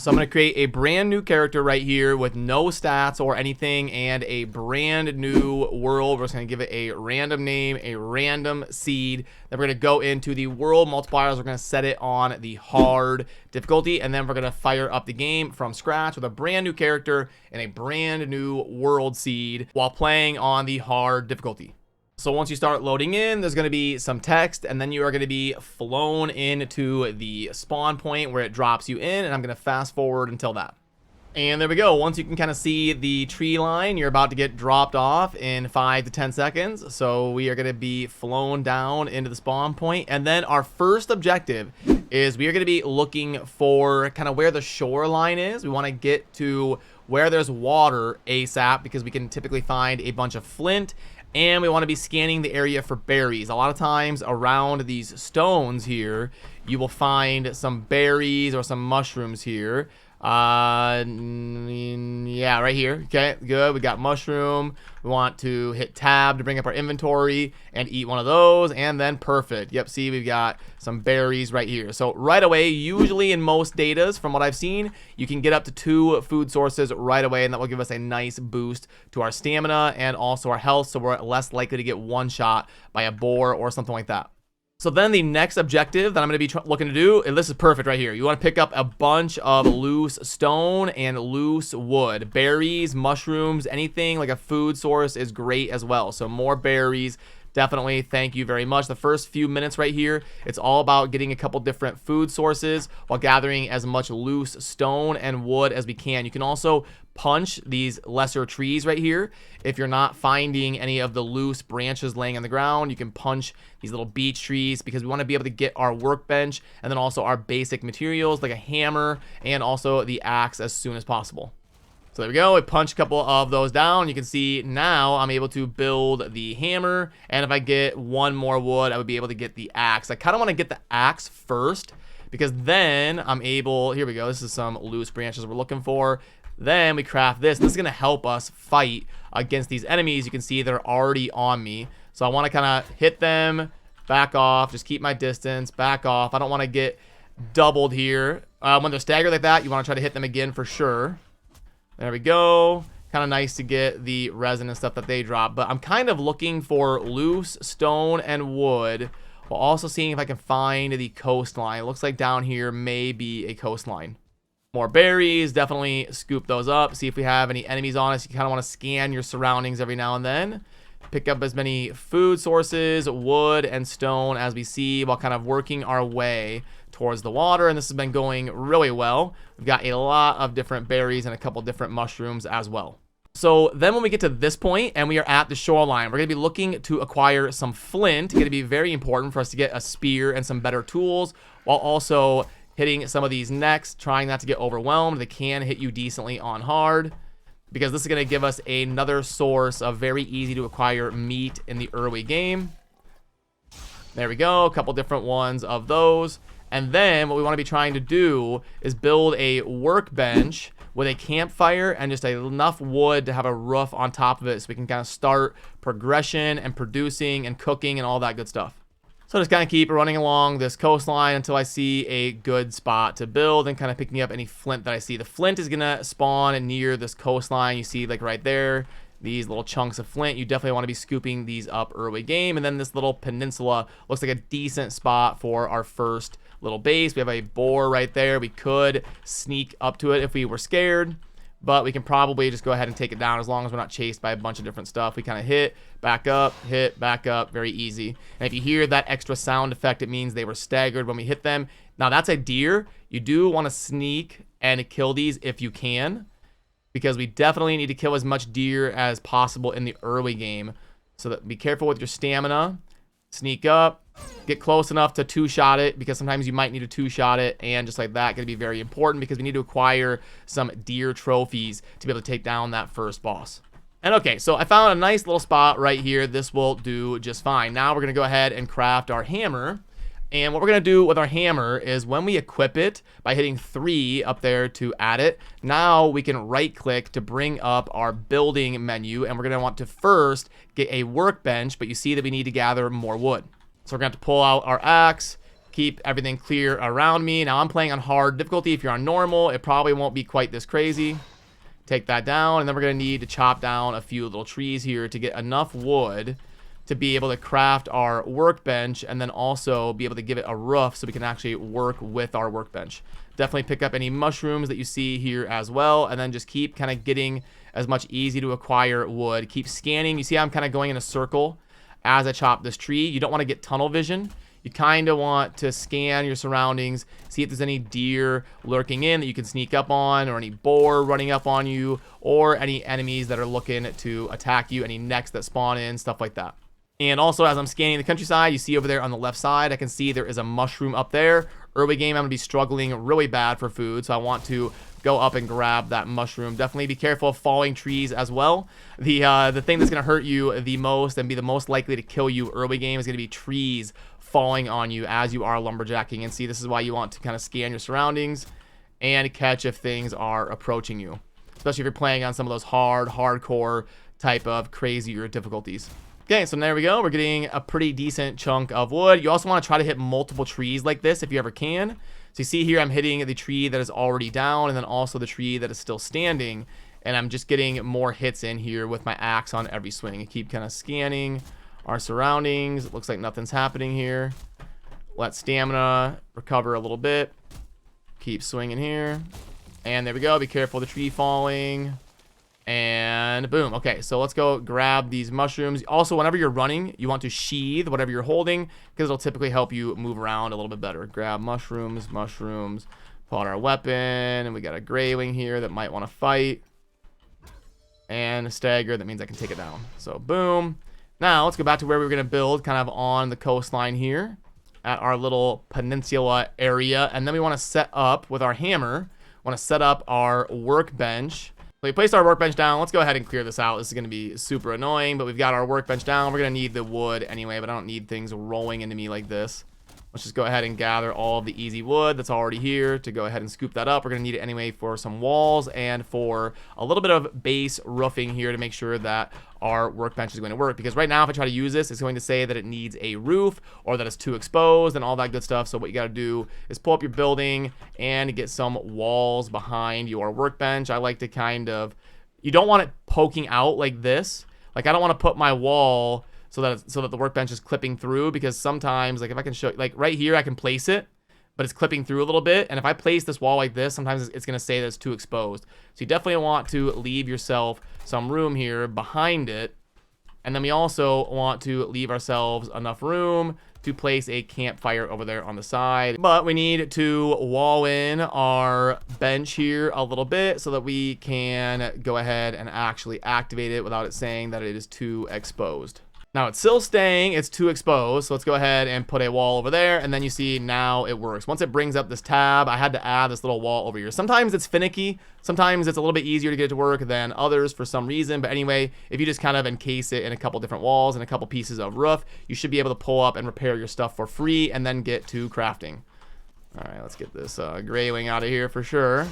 So I'm going to create a brand new character right here with no stats or anything and a brand new world. We're just going to give it a random name, a random seed. Then we're going to go into the world multipliers. We're going to set it on the hard difficulty, and then we're going to fire up the game from scratch with a brand new character and a brand new world seed while playing on the hard difficulty. So once you start loading in, there's going to be some text, and then you are going to be flown into the spawn point where it drops you in, and I'm going to fast forward until that. And there we go. Once you can kind of see the tree line, you're about to get dropped off in 5 to 10 seconds. So we are going to be flown down into the spawn point. And then our first objective is we are going to be looking for kind of where the shoreline is. We want to get to where there's water ASAP because we can typically find a bunch of flint. And we want to be scanning the area for berries. A lot of times around these stones here, you will find some berries or some mushrooms here. Yeah, right here. Okay, good. We got mushroom. We want to hit tab to bring up our inventory and eat one of those, and then perfect. Yep, see, we've got some berries right here. So right away, usually in most datas, from what I've seen, you can get up to 2 food sources right away, and that will give us a nice boost to our stamina and also our health, so we're less likely to get one shot by a boar or something like that. So then the next objective that I'm going to be looking to do, and this is perfect right here. You want to pick up a bunch of loose stone and loose wood. Berries, mushrooms, anything like a food source is great as well. So more berries, definitely. Thank you very much. The first few minutes right here, it's all about getting a couple different food sources while gathering as much loose stone and wood as we can. You can also punch these lesser trees right here. If you're not finding any of the loose branches laying on the ground, you can punch these little beech trees because we want to be able to get our workbench and then also our basic materials like a hammer and also the axe as soon as possible. So there we go. We punch a couple of those down. You can see now I'm able to build the hammer, and if I get one more wood, I would be able to get the axe. I kind of want to get the axe first because then I'm able, here we go, this is some loose branches we're looking for. Then we craft this. This is going to help us fight against these enemies. You can see they're already on me. So I want to kind of hit them, back off, just keep my distance, back off. I don't want to get doubled here. When they're staggered like that, you want to try to hit them again for sure. There we go. Kind of nice to get the resin and stuff that they drop. But I'm kind of looking for loose stone and wood while also seeing if I can find the coastline. It looks like down here may be a coastline. More berries, definitely scoop those up. See if we have any enemies on us. You kind of want to scan your surroundings every now and then. Pick up as many food sources, wood, and stone as we see while kind of working our way towards the water. And this has been going really well. We've got a lot of different berries and a couple different mushrooms as well. So then when we get to this point and we are at the shoreline, we're going to be looking to acquire some flint. It's going to be very important for us to get a spear and some better tools while also hitting some of these next, trying not to get overwhelmed. They can hit you decently on hard because this is going to give us another source of very easy to acquire meat in the early game. There we go, a couple different ones of those. And then what we want to be trying to do is build a workbench with a campfire and just enough wood to have a roof on top of it so we can kind of start progression and producing and cooking and all that good stuff. So just kind of keep running along this coastline until I see a good spot to build and kind of picking up any flint that I see. The flint is going to spawn near this coastline. You see like right there, these little chunks of flint. You definitely want to be scooping these up early game. And then this little peninsula looks like a decent spot for our first little base. We have a boar right there. We could sneak up to it if we were scared, but we can probably just go ahead and take it down as long as we're not chased by a bunch of different stuff. We kind of hit, back up, very easy. And if you hear that extra sound effect, it means they were staggered when we hit them. Now that's a deer. You do want to sneak and kill these if you can, because we definitely need to kill as much deer as possible in the early game. So that be careful with your stamina. Sneak up, get close enough to two-shot it, because sometimes you might need to two-shot it, and just like that, going to be very important because we need to acquire some deer trophies to be able to take down that first boss. And okay, so I found a nice little spot right here. This will do just fine. Now we're going to go ahead and craft our hammer. And what we're going to do with our hammer is when we equip it by hitting 3 up there to add it, now we can right click to bring up our building menu, and we're going to want to first get a workbench, but you see that we need to gather more wood. So we're going to have to pull out our axe, keep everything clear around me. Now I'm playing on hard difficulty. If you're on normal, it probably won't be quite this crazy. Take that down, and then we're going to need to chop down a few little trees here to get enough wood to be able to craft our workbench, and then also be able to give it a roof so we can actually work with our workbench. Definitely pick up any mushrooms that you see here as well, and then just keep kind of getting as much easy to acquire wood. Keep scanning. You see how I'm kind of going in a circle as I chop this tree. You don't want to get tunnel vision. You kind of want to scan your surroundings, see if there's any deer lurking in that you can sneak up on, or any boar running up on you, or any enemies that are looking to attack you, any necks that spawn in, stuff like that. And also, as I'm scanning the countryside, you see over there on the left side, I can see there is a mushroom up there. Early game, I'm going to be struggling really bad for food, so I want to go up and grab that mushroom. Definitely be careful of falling trees as well. The thing that's going to hurt you the most and be the most likely to kill you early game is going to be trees falling on you as you are lumberjacking. And see, this is why you want to kind of scan your surroundings and catch if things are approaching you, especially if you're playing on some of those hardcore type of crazier difficulties. Okay, so there we go. We're getting a pretty decent chunk of wood. You also want to try to hit multiple trees like this if you ever can. So you see here, I'm hitting the tree that is already down, and then also the tree that is still standing, and I'm just getting more hits in here with my axe on every swing. I keep kind of scanning our surroundings. It looks like nothing's happening here. Let stamina recover a little bit. Keep swinging here, and there we go. Be careful of the tree falling. And boom. Okay, so let's go grab these mushrooms. Also, whenever you're running, you want to sheathe whatever you're holding, because it'll typically help you move around a little bit better. Grab mushrooms, pull out our weapon, and we got a grayling here that might want to fight. And a stagger, that means I can take it down. So boom. Now let's go back to where we were going to build, kind of on the coastline here at our little peninsula area. And then we want to set up with our hammer, want to set up our workbench. So we placed our workbench down. Let's go ahead and clear this out. This is going to be super annoying, but we've got our workbench down. We're going to need the wood anyway, but I don't need things rolling into me like this. Let's just go ahead and gather all of the easy wood that's already here to go ahead and scoop that up. We're going to need it anyway for some walls and for a little bit of base roofing here to make sure that our workbench is going to work. Because right now, if I try to use this, it's going to say that it needs a roof or that it's too exposed and all that good stuff. So what you got to do is pull up your building and get some walls behind your workbench. I like to kind of, you don't want it poking out like this. Like I don't want to put my wall so that the workbench is clipping through, because sometimes, like if I can show, like right here, I can place it, but it's clipping through a little bit. And if I place this wall like this, sometimes it's going to say that it's too exposed. So you definitely want to leave yourself some room here behind it. And then we also want to leave ourselves enough room to place a campfire over there on the side. But we need to wall in our bench here a little bit so that we can go ahead and actually activate it without it saying that it is too exposed. Now it's still staying, it's too exposed, so let's go ahead and put a wall over there, and then you see now it works. Once it brings up this tab, I had to add this little wall over here. Sometimes it's finicky, sometimes it's a little bit easier to get it to work than others for some reason, but anyway, if you just kind of encase it in a couple different walls and a couple pieces of roof, you should be able to pull up and repair your stuff for free and then get to crafting. All right, let's get this grayling out of here for sure.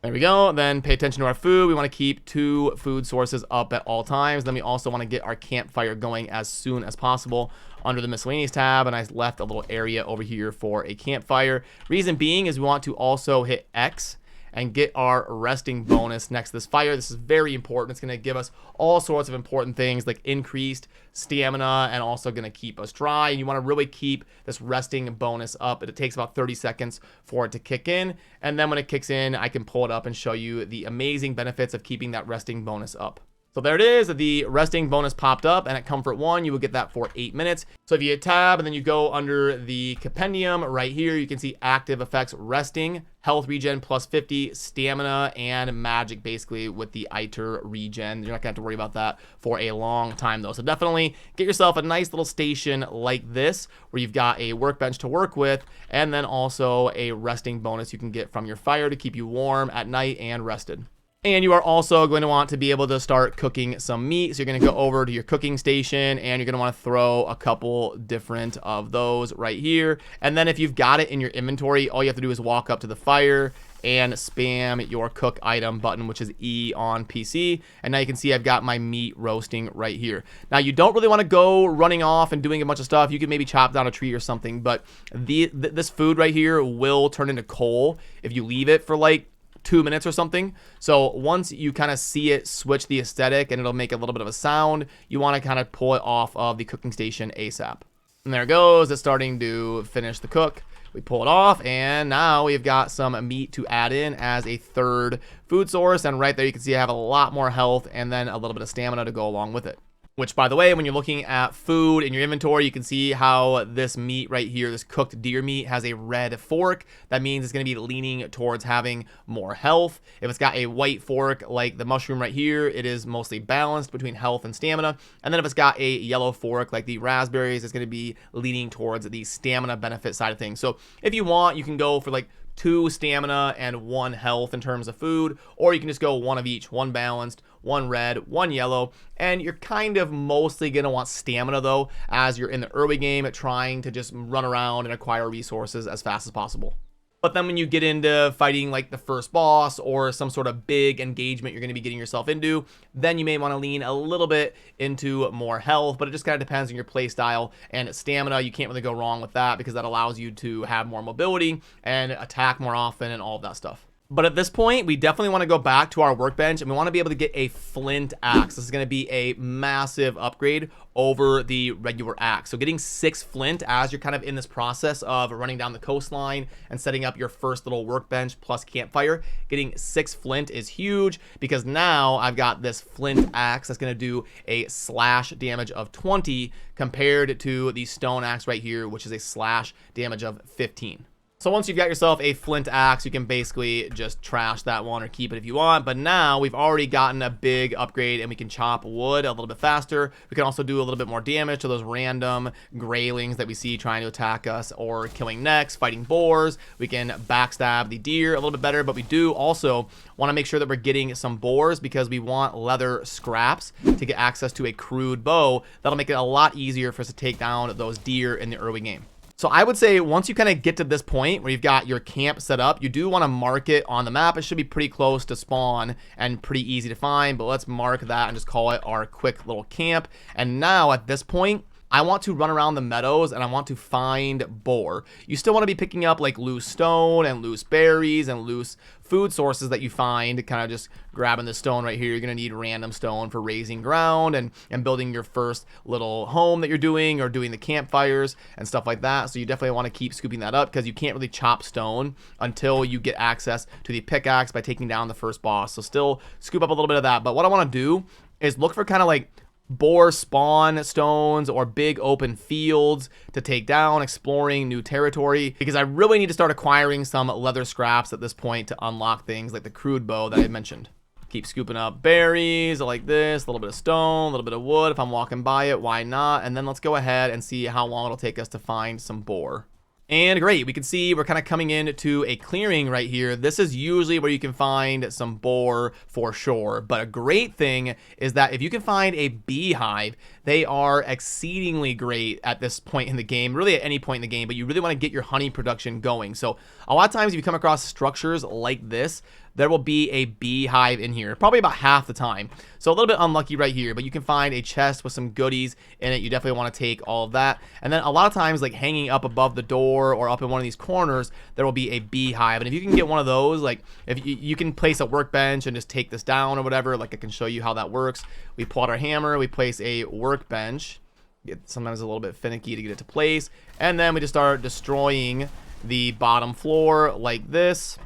There we go. Then pay attention to our food. We want to keep 2 food sources up at all times. Then we also want to get our campfire going as soon as possible under the miscellaneous tab. And I left a little area over here for a campfire. Reason being is we want to also hit X and get our resting bonus next to this fire. This is very important. It's going to give us all sorts of important things like increased stamina and also going to keep us dry. And you want to really keep this resting bonus up. It takes about 30 seconds for it to kick in. And then when it kicks in, I can pull it up and show you the amazing benefits of keeping that resting bonus up. So there it is. The resting bonus popped up, and at Comfort 1, you will get that for 8 minutes. So if you hit tab and then you go under the compendium right here, you can see active effects: resting, health regen plus 50, stamina, and magic, basically with the ITER regen. You're not gonna have to worry about that for a long time though. So definitely get yourself a nice little station like this where you've got a workbench to work with, and then also a resting bonus you can get from your fire to keep you warm at night and rested. And you are also going to want to be able to start cooking some meat. So you're going to go over to your cooking station and you're going to want to throw a couple different of those right here. And then if you've got it in your inventory, all you have to do is walk up to the fire and spam your cook item button, which is E on PC. And now you can see I've got my meat roasting right here. Now you don't really want to go running off and doing a bunch of stuff. You can maybe chop down a tree or something, but this food right here will turn into coal if you leave it for like 2 minutes or something. So once you kind of see it switch the aesthetic and it'll make a little bit of a sound, you want to kind of pull it off of the cooking station ASAP. And there it goes. It's starting to finish the cook. We pull it off, and now we've got some meat to add in as a third food source. And right there you can see I have a lot more health and then a little bit of stamina to go along with it. Which, by the way, when you're looking at food in your inventory, you can see how this meat right here, this cooked deer meat, has a red fork. That means it's going to be leaning towards having more health. If it's got a white fork like the mushroom right here, it is mostly balanced between health and stamina. And then if it's got a yellow fork like the raspberries, it's going to be leaning towards the stamina benefit side of things. So if you want, you can go for like 2 stamina and 1 health in terms of food, or you can just go 1 of each, 1 balanced, 1 red, 1 yellow, and you're kind of mostly going to want stamina though, as you're in the early game trying to just run around and acquire resources as fast as possible. But then when you get into fighting like the first boss or some sort of big engagement you're going to be getting yourself into, then you may want to lean a little bit into more health, but it just kind of depends on your play style and stamina. You can't really go wrong with that because that allows you to have more mobility and attack more often and all of that stuff. But at this point, we definitely want to go back to our workbench and we want to be able to get a flint axe. This is going to be a massive upgrade over the regular axe. So getting 6 flint as you're kind of in this process of running down the coastline and setting up your first little workbench plus campfire, getting 6 flint is huge because now I've got this flint axe that's going to do a slash damage of 20 compared to the stone axe right here, which is a slash damage of 15. So once you've got yourself a flint axe, you can basically just trash that one or keep it if you want. But now we've already gotten a big upgrade and we can chop wood a little bit faster. We can also do a little bit more damage to those random graylings that we see trying to attack us or killing necks, fighting boars. We can backstab the deer a little bit better, but we do also want to make sure that we're getting some boars because we want leather scraps to get access to a crude bow. That'll make it a lot easier for us to take down those deer in the early game. So I would say once you kind of get to this point where you've got your camp set up, you do want to mark it on the map. It should be pretty close to spawn and pretty easy to find, but let's mark that and just call it our quick little camp. And now at this point, I want to run around the meadows and I want to find boar. You still want to be picking up like loose stone and loose berries and loose food sources that you find, kind of just grabbing the stone right here. You're going to need random stone for raising ground and building your first little home that you're doing or doing the campfires and stuff like that. So you definitely want to keep scooping that up because you can't really chop stone until you get access to the pickaxe by taking down the first boss. So still scoop up a little bit of that. But what I want to do is look for kind of like boar spawn stones or big open fields to take down, exploring new territory, because I really need to start acquiring some leather scraps at this point to unlock things like the crude bow that I mentioned. Keep scooping up berries like this, a little bit of stone, a little bit of wood. If I'm walking by it, why not? And then let's go ahead and see how long it'll take us to find some boar. And great, we can see we're kind of coming into a clearing right here. This is usually where you can find some boar for sure. But a great thing is that if you can find a beehive, they are exceedingly great at this point in the game, really at any point in the game, but you really want to get your honey production going. So a lot of times if you come across structures like this, there will be a beehive in here, probably about half the time. So a little bit unlucky right here, but you can find a chest with some goodies in it. You definitely want to take all of that. And then a lot of times, like hanging up above the door or up in one of these corners, there will be a beehive. And if you can get one of those, like if you can place a workbench and just take this down or whatever, like I can show you how that works. We pull out our hammer, we place a workbench. It's sometimes a little bit finicky to get it to place. And then we just start destroying the bottom floor like this.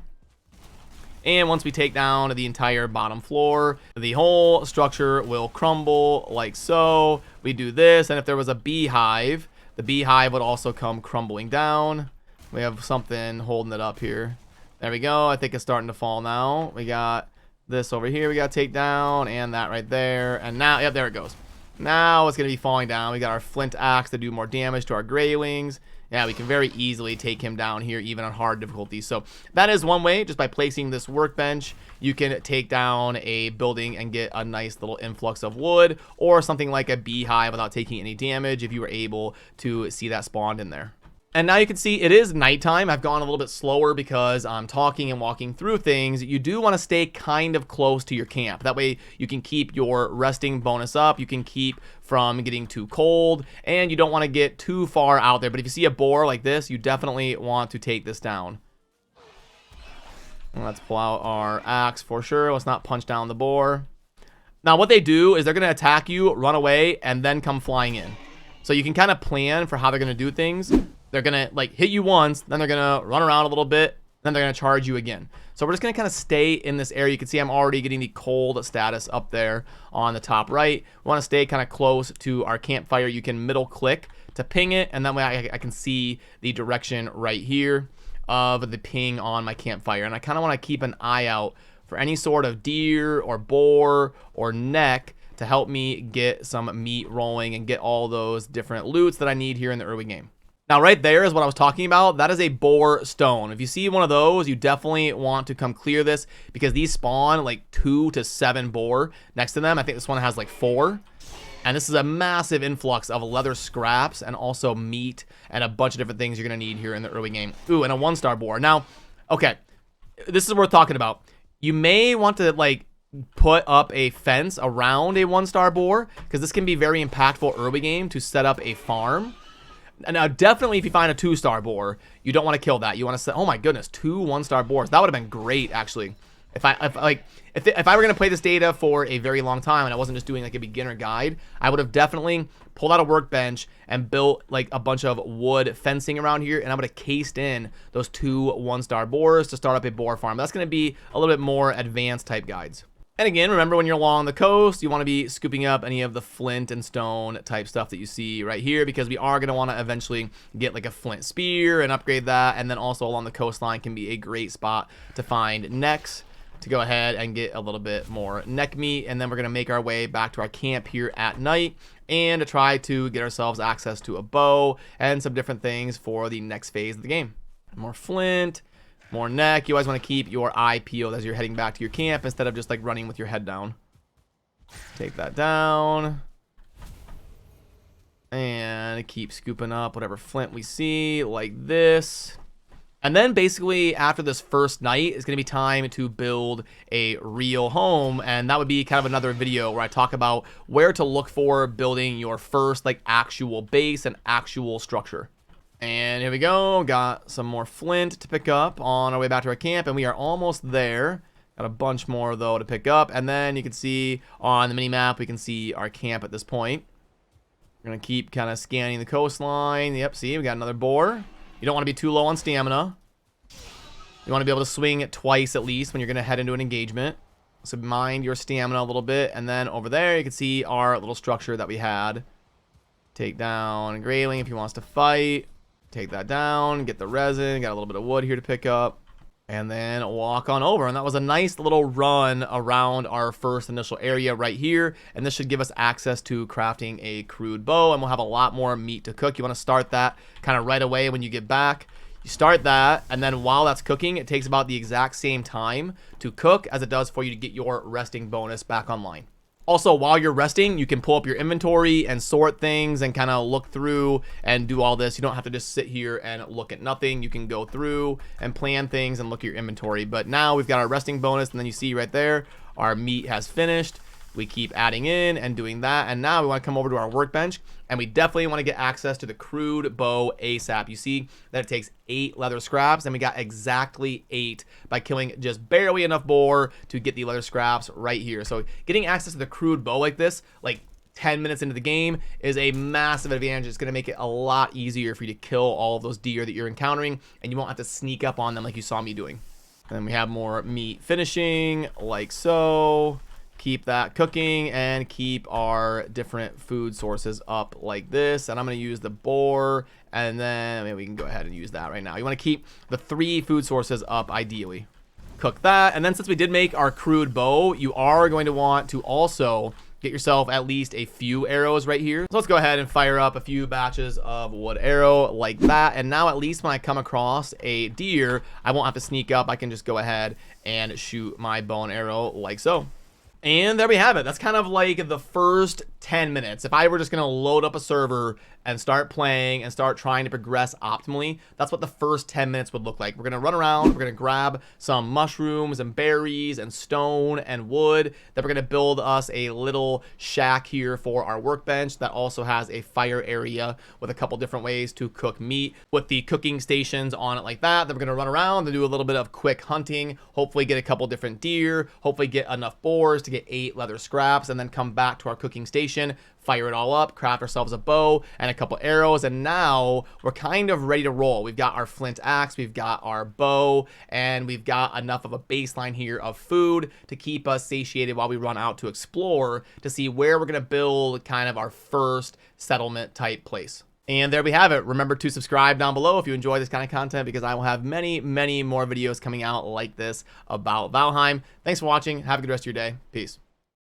And once we take down the entire bottom floor, the whole structure will crumble like so. We do this, and if there was a beehive, the beehive would also come crumbling down. We have something holding it up here. There we go. I think it's starting to fall now. We got this over here we got to take down, and that right there. And now, yep, there it goes. Now it's going to be falling down. We got our flint axe to do more damage to our graylings. Yeah, we can very easily take him down here, even on hard difficulties. So that is one way, just by placing this workbench, you can take down a building and get a nice little influx of wood, or something like a beehive without taking any damage if you were able to see that spawned in there. And now you can see it is nighttime. I've gone a little bit slower because I'm talking and walking through things. You do want to stay kind of close to your camp. That way you can keep your resting bonus up. You can keep from getting too cold, and you don't want to get too far out there. But if you see a boar like this, you definitely want to take this down. Let's pull out our axe for sure. Let's not punch down the boar. Now what they do is they're going to attack you, run away, and then come flying in. So you can kind of plan for how they're going to do things. They're going to like hit you once, then they're going to run around a little bit, then they're going to charge you again. So we're just going to kind of stay in this area. You can see I'm already getting the cold status up there on the top right. We want to stay kind of close to our campfire. You can middle click to ping it, and that way I can see the direction right here of the ping on my campfire. And I kind of want to keep an eye out for any sort of deer or boar or neck to help me get some meat rolling and get all those different loots that I need here in the early game. Now right there is what I was talking about. That is a boar stone. If you see one of those, you definitely want to come clear this because these spawn like 2 to 7 boar next to them. I think this one has like 4. And this is a massive influx of leather scraps and also meat and a bunch of different things you're going to need here in the early game. Ooh, and a 1-star boar. Now, okay, this is worth talking about. You may want to like put up a fence around a 1-star boar because this can be very impactful early game to set up a farm. Now, definitely if you find a 2-star boar, you don't want to kill that. You want to say, oh my goodness, 2 1-star boars. That would have been great, actually. If I were going to play this data for a very long time and I wasn't just doing like a beginner guide, I would have definitely pulled out a workbench and built like a bunch of wood fencing around here, and I would have cased in those 2 1-star boars to start up a boar farm. That's going to be a little bit more advanced type guides. And again, remember when you're along the coast, you want to be scooping up any of the flint and stone type stuff that you see right here, because we are going to want to eventually get like a flint spear and upgrade that. And then also along the coastline can be a great spot to find necks to go ahead and get a little bit more neck meat. And then we're going to make our way back to our camp here at night and to try to get ourselves access to a bow and some different things for the next phase of the game. More flint. More neck. You always want to keep your eye peeled as you're heading back to your camp instead of just like running with your head down. Take that down. And keep scooping up whatever flint we see like this. And then basically after this first night, it's going to be time to build a real home. And that would be kind of another video where I talk about where to look for building your first like actual base and actual structure. And here we go. Got some more flint to pick up on our way back to our camp, and we are almost there. Got a bunch more though to pick up, and then you can see on the mini map we can see our camp at this point. We're gonna keep kind of scanning the coastline. Yep, see, we got another boar. You don't want to be too low on stamina. You want to be able to swing it twice at least when you're gonna head into an engagement. So mind your stamina a little bit, and then over there you can see our little structure that we had. Take down Grayling if he wants to fight. Take that down, get the resin, got a little bit of wood here to pick up, and then walk on over. And that was a nice little run around our first initial area right here, and this should give us access to crafting a crude bow, and we'll have a lot more meat to cook. You want to start that kind of right away when you get back. You start that, and then while that's cooking, it takes about the exact same time to cook as it does for you to get your resting bonus back online. Also, while you're resting, you can pull up your inventory and sort things and kind of look through and do all this. You don't have to just sit here and look at nothing. You can go through and plan things and look at your inventory. But now we've got our resting bonus, and then you see right there, our meat has finished. We keep adding in and doing that, and now we want to come over to our workbench, and we definitely want to get access to the crude bow ASAP. You see that it takes 8 leather scraps, and we got exactly 8 by killing just barely enough boar to get the leather scraps right here. So getting access to the crude bow like this, like 10 minutes into the game, is a massive advantage. It's going to make it a lot easier for you to kill all of those deer that you're encountering, and you won't have to sneak up on them like you saw me doing. And then we have more meat finishing like so. Keep that cooking and keep our different food sources up like this. And I'm going to use the boar, and then maybe we can go ahead and use that right now. You want to keep the 3 food sources up ideally. Cook that, and then since we did make our crude bow, you are going to want to also get yourself at least a few arrows right here. So let's go ahead and fire up a few batches of wood arrow like that. And now at least when I come across a deer, I won't have to sneak up. I can just go ahead and shoot my bow and arrow like so. And there we have it. That's kind of like the first 10 minutes. If I were just going to load up a server and start playing and start trying to progress optimally, that's what the first 10 minutes would look like. We're going to run around, we're going to grab some mushrooms and berries and stone and wood. Then we're going to build us a little shack here for our workbench that also has a fire area with a couple different ways to cook meat with the cooking stations on it like that. Then we're going to run around and do a little bit of quick hunting, hopefully get a couple different deer, hopefully get enough boars to get 8 leather scraps, and then come back to our cooking station, fire it all up, craft ourselves a bow and a couple arrows, and now we're kind of ready to roll. We've got our flint axe, we've got our bow, and we've got enough of a baseline here of food to keep us satiated while we run out to explore to see where we're going to build kind of our first settlement type place. And there we have it. Remember to subscribe down below if you enjoy this kind of content, because I will have many, many more videos coming out like this about Valheim. Thanks for watching. Have a good rest of your day. Peace.